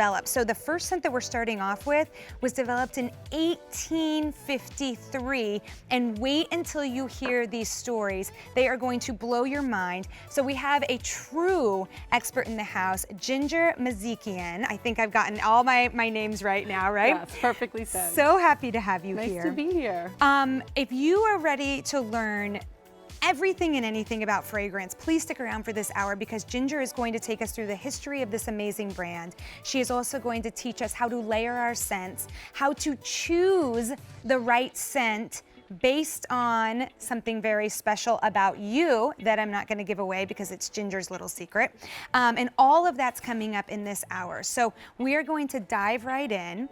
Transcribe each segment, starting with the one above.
developed. So the first scent that we're starting off with was developed in 1853, and wait until you hear these stories. They are going to blow your mind. So we have a true expert in the house, Ginger Mazikian. I think I've gotten all my names right now, right? Yes, perfectly said. So happy to have you here. Nice to be here. If you are ready to learn everything and anything about fragrance, please stick around for this hour because Ginger is going to take us through the history of this amazing brand. She is also going to teach us how to layer our scents, how to choose the right scent based on something very special about you that I'm not going to give away because it's Ginger's little secret. And all of that's coming up in this hour. So we are going to dive right in.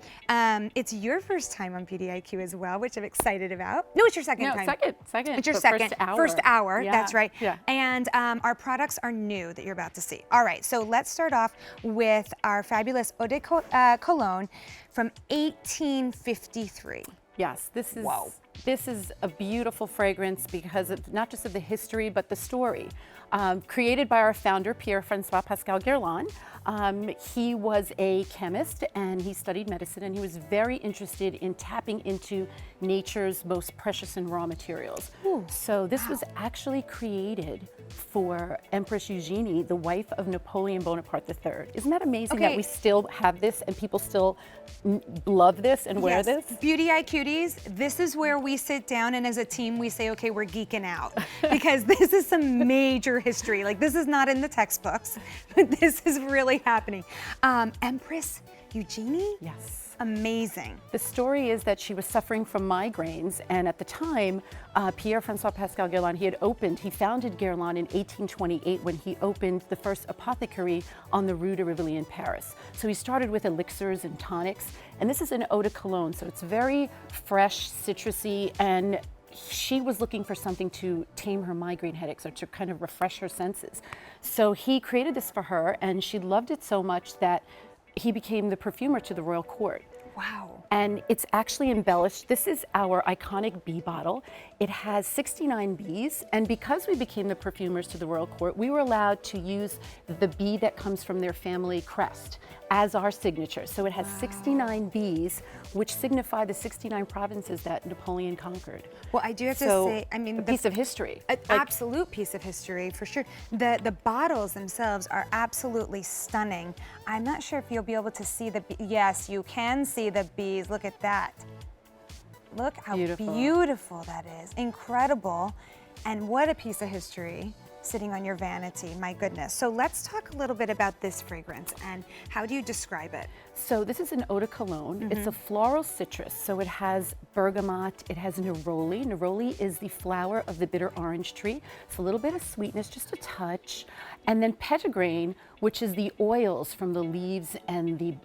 It's your first time on PDIQ as well, which I'm excited about. No, it's your second time. Second. It's your second. First hour, yeah. That's right. Yeah. And our products are new that you're about to see. All right, so let's start off with our fabulous Eau de Cologne from 1853. Yes, this is Whoa. This is a beautiful fragrance because of not just of the history, but the story. Created by our founder, Pierre-François Pascal Guerlain. He was a chemist and he studied medicine, and he was very interested in tapping into nature's most precious and raw materials. Ooh, so this was actually created for Empress Eugenie, the wife of Napoleon Bonaparte III. Isn't that amazing that we still have this and people still love this and wear this? Beauty IQties, this is where we sit down and as a team we say, okay, we're geeking out because this is some major history. Like, this is not in the textbooks, but this is really happening. Empress Eugenie? Yes. Amazing. The story is that she was suffering from migraines, and at the time, Pierre-François Pascal Guerlain, he founded Guerlain in 1828 when he opened the first apothecary on the Rue de Rivoli in Paris. So he started with elixirs and tonics, and this is an Eau de Cologne, so it's very fresh, citrusy, and she was looking for something to tame her migraine headaches or to kind of refresh her senses. So he created this for her, and she loved it so much that he became the perfumer to the royal court. Wow. And it's actually embellished. This is our iconic bee bottle. It has 69 bees, and because we became the perfumers to the royal court, we were allowed to use the bee that comes from their family crest as our signature. So it has 69 bees, which signify the 69 provinces that Napoleon conquered. Well, I do have to say, I mean, a piece of history. An absolute piece of history, for sure. The bottles themselves are absolutely stunning. I'm not sure if you'll be able to see the, yes, you can see the bees. Look at that. Look how beautiful that is. Incredible. And what a piece of history sitting on your vanity, my goodness. So let's talk a little bit about this fragrance and how do you describe it? So this is an Eau de Cologne. It's a floral citrus, so it has bergamot, it has neroli. Neroli is the flower of the bitter orange tree. It's a little bit of sweetness, just a touch. And then petitgrain, which is the oils from the leaves and the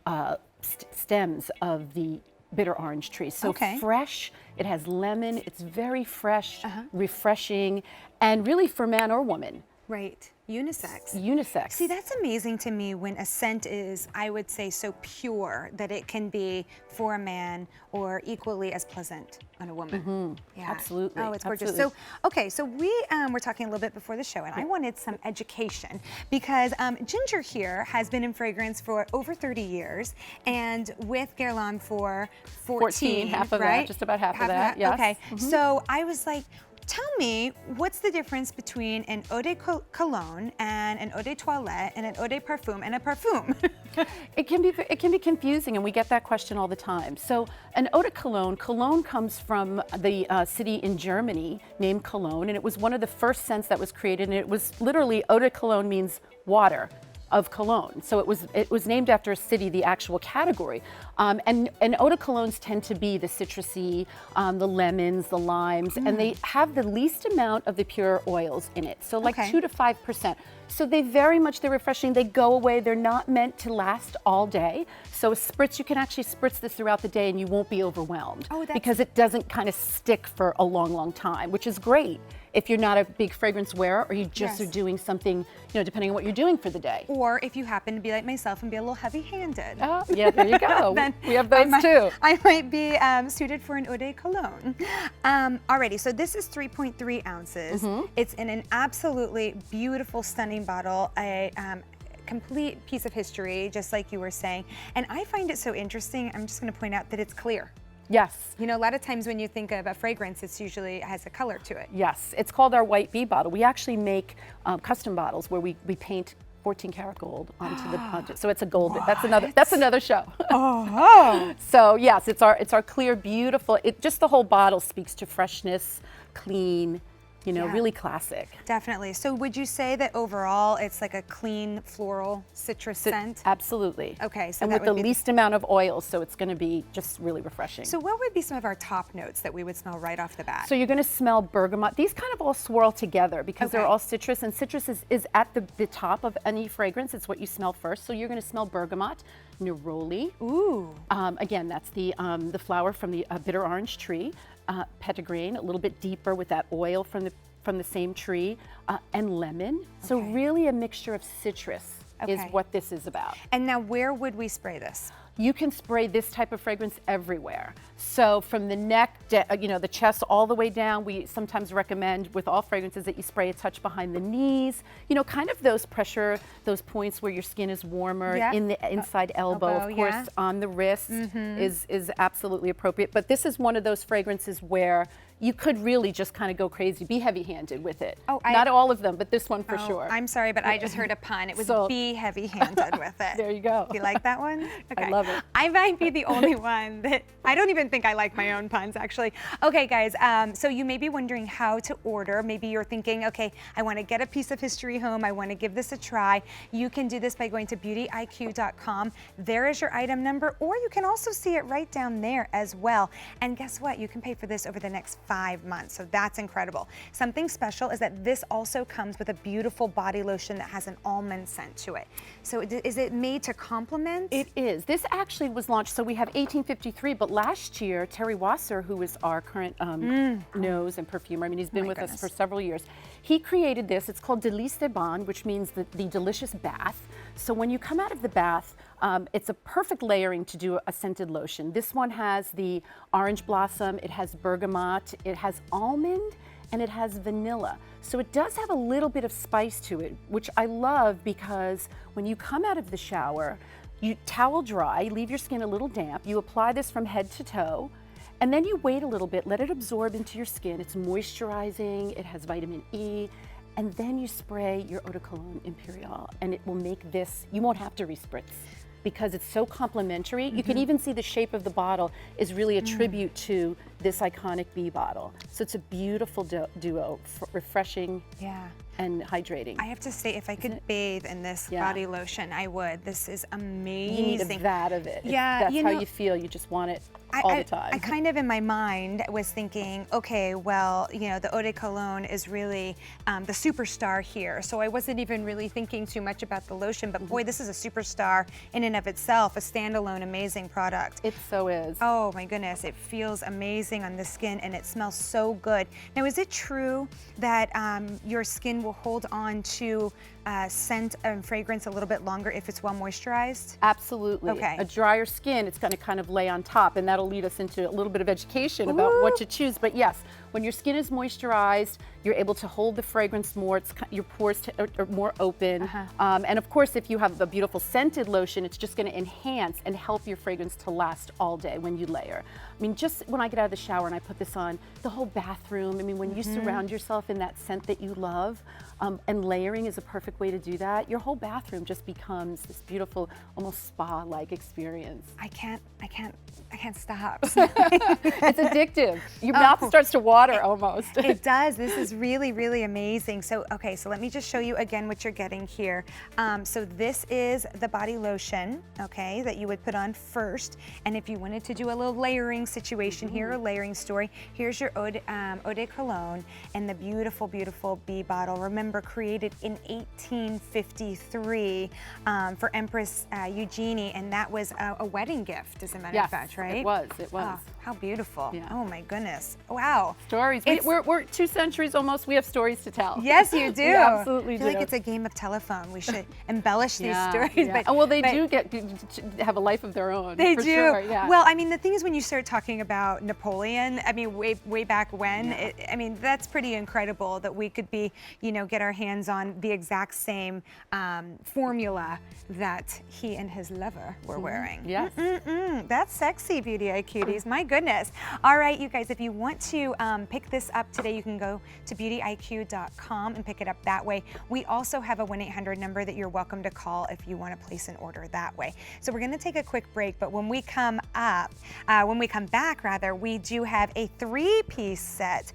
stems of the bitter orange tree. So fresh, it has lemon, it's very fresh, refreshing, and really for man or woman. Right, unisex. Unisex. See, that's amazing to me when a scent is, I would say, so pure that it can be for a man or equally as pleasant on a woman. Yeah. Absolutely. Oh, it's gorgeous. Absolutely. So, okay, so we were talking a little bit before the show, and I wanted some education because Ginger here has been in fragrance for over 30 years and with Guerlain for 14, half of right? that, just about half of that, yes. Okay, so I was like, tell me, what's the difference between an Eau de Cologne and an Eau de Toilette and an Eau de Parfum and a Parfum? It can be confusing, and we get that question all the time. So an Eau de Cologne, Cologne comes from the city in Germany named Cologne, and it was one of the first scents that was created, and it was literally, Eau de Cologne means water of Cologne. So it was named after a city, the actual category. And Eau de Colognes tend to be the citrusy, the lemons, the limes, and they have the least amount of the pure oils in it. So like 2 to 5%. So they're refreshing, they go away, they're not meant to last all day. So a spritz, you can actually spritz this throughout the day and you won't be overwhelmed because it doesn't kind of stick for a long, long time, which is great if you're not a big fragrance wearer or you just are doing something, you know, depending on what you're doing for the day. Or if you happen to be like myself and be a little heavy-handed. Oh, yeah, there you go. Then we have those too. I might be suited for an Eau de Cologne. Alrighty, so this is 3.3 ounces. It's in an absolutely beautiful, stunning bottle. complete piece of history, just like you were saying. And I find it so interesting, I'm just gonna point out that it's clear. Yes. You know, a lot of times when you think of a fragrance, it's usually has a color to it. Yes, it's called our white bee bottle. We actually make custom bottles where we paint 14 karat gold onto so it's a gold. That's another show. Oh. So yes, it's our clear, beautiful. Just the whole bottle speaks to freshness, clean, you know, really classic. Definitely. So would you say that overall it's like a clean floral citrus scent? Absolutely. Okay, so and that with the would be least amount of oil, so it's going to be just really refreshing. So what would be some of our top notes that we would smell right off the bat? So you're going to smell bergamot. These kind of all swirl together because they're all citrus, and citrus is at the top of any fragrance. It's what you smell first. So you're going to smell bergamot, neroli. Ooh. Again, that's the flower from the bitter orange tree. Petitgrain, a little bit deeper with that oil from the same tree, and lemon. So really a mixture of citrus is what this is about. And now where would we spray this? You can spray this type of fragrance everywhere. So from the neck, you know, the chest all the way down, we sometimes recommend with all fragrances that you spray a touch behind the knees, you know, kind of those points where your skin is warmer, in the inside elbow, of course, on the wrist is absolutely appropriate. But this is one of those fragrances where you could really just kind of go crazy, be heavy-handed with it. Not all of them, but this one for sure. I'm sorry, but I just heard a pun. It was be heavy-handed with it. There you go. Do you like that one? Okay. I love it. I might be the only one that, I don't even think I like my own puns, actually. Okay, guys, so you may be wondering how to order. Maybe you're thinking, okay, I want to get a piece of history home. I want to give this a try. You can do this by going to beautyiq.com. There is your item number, or you can also see it right down there as well. And guess what? You can pay for this over the next 5 months, so that's incredible. Something special is that this also comes with a beautiful body lotion that has an almond scent to it. So is it made to complement? It is. This actually was launched, so we have 1853, but last year, Terry Wasser, who is our current nose and perfumer, I mean, he's been with us for several years, he created this. It's called Délice de Bain, which means the delicious bath. So when you come out of the bath, it's a perfect layering to do a scented lotion. This one has the orange blossom, it has bergamot, it has almond, and it has vanilla. So it does have a little bit of spice to it, which I love because when you come out of the shower, you towel dry, leave your skin a little damp, you apply this from head to toe, and then you wait a little bit, let it absorb into your skin. It's moisturizing, it has vitamin E, and then you spray your Eau de Cologne Imperiale, and it will make this, you won't have to respritz because it's so complementary. You can even see the shape of the bottle is really a tribute to this iconic bee bottle. So it's a beautiful duo, refreshing and hydrating. I have to say, if I could bathe in this body lotion, I would. This is amazing. You need a vat of it. Yeah, that's how you feel. You just want it all the time. I kind of in my mind was thinking, okay, well, you know, the Eau de Cologne is really the superstar here. So I wasn't even really thinking too much about the lotion, but boy, this is a superstar in and of itself, a standalone amazing product. It so is. Oh my goodness, it feels amazing on the skin and it smells so good. Now, is it true that your skin will hold on to scent and fragrance a little bit longer if it's well moisturized? Absolutely. Okay. A drier skin, it's going to kind of lay on top, and that'll lead us into a little bit of education about what to choose. But yes, when your skin is moisturized, you're able to hold the fragrance more. Your pores are more open. And of course, if you have a beautiful scented lotion, it's just going to enhance and help your fragrance to last all day when you layer. I mean, just when I get out of the shower and I put this on, the whole bathroom, I mean, when you surround yourself in that scent that you love, and layering is a perfect way to do that, your whole bathroom just becomes this beautiful, almost spa-like experience. I can't stop. It's addictive. Your mouth starts to water almost. It does. This is really, really amazing. So, okay, so let me just show you again what you're getting here. So this is the body lotion, okay, that you would put on first. And if you wanted to do a little layering situation here, a layering story, here's your Eau de Cologne and the beautiful, beautiful bee bottle. Remember, created in 1853 for Empress Eugenie, and that was a wedding gift, as a matter of fact, right? It was. It was. How beautiful. Yeah. Oh my goodness. Wow. Stories. We're 2 centuries almost. We have stories to tell. Yes, you do. We absolutely I feel do. like it's a game of telephone. We should embellish these Yeah, stories. yeah. But, Oh, well, they but do get have a life of their own. They for do. Sure, yeah. Well, I mean, the thing is, when you start talking about Napoleon, I mean, way back when, Yeah. I mean, that's pretty incredible that we could be, get our hands on the exact same formula that he and his lover were wearing. Yes. That's sexy, Beauty Eye Cuties. My goodness. All right, you guys, if you want to pick this up today, you can go to beautyiq.com and pick it up that way. We also have a 1-800 number that you're welcome to call if you want to place an order that way. So we're going to take a quick break, but when we come back, we do have a 3-piece set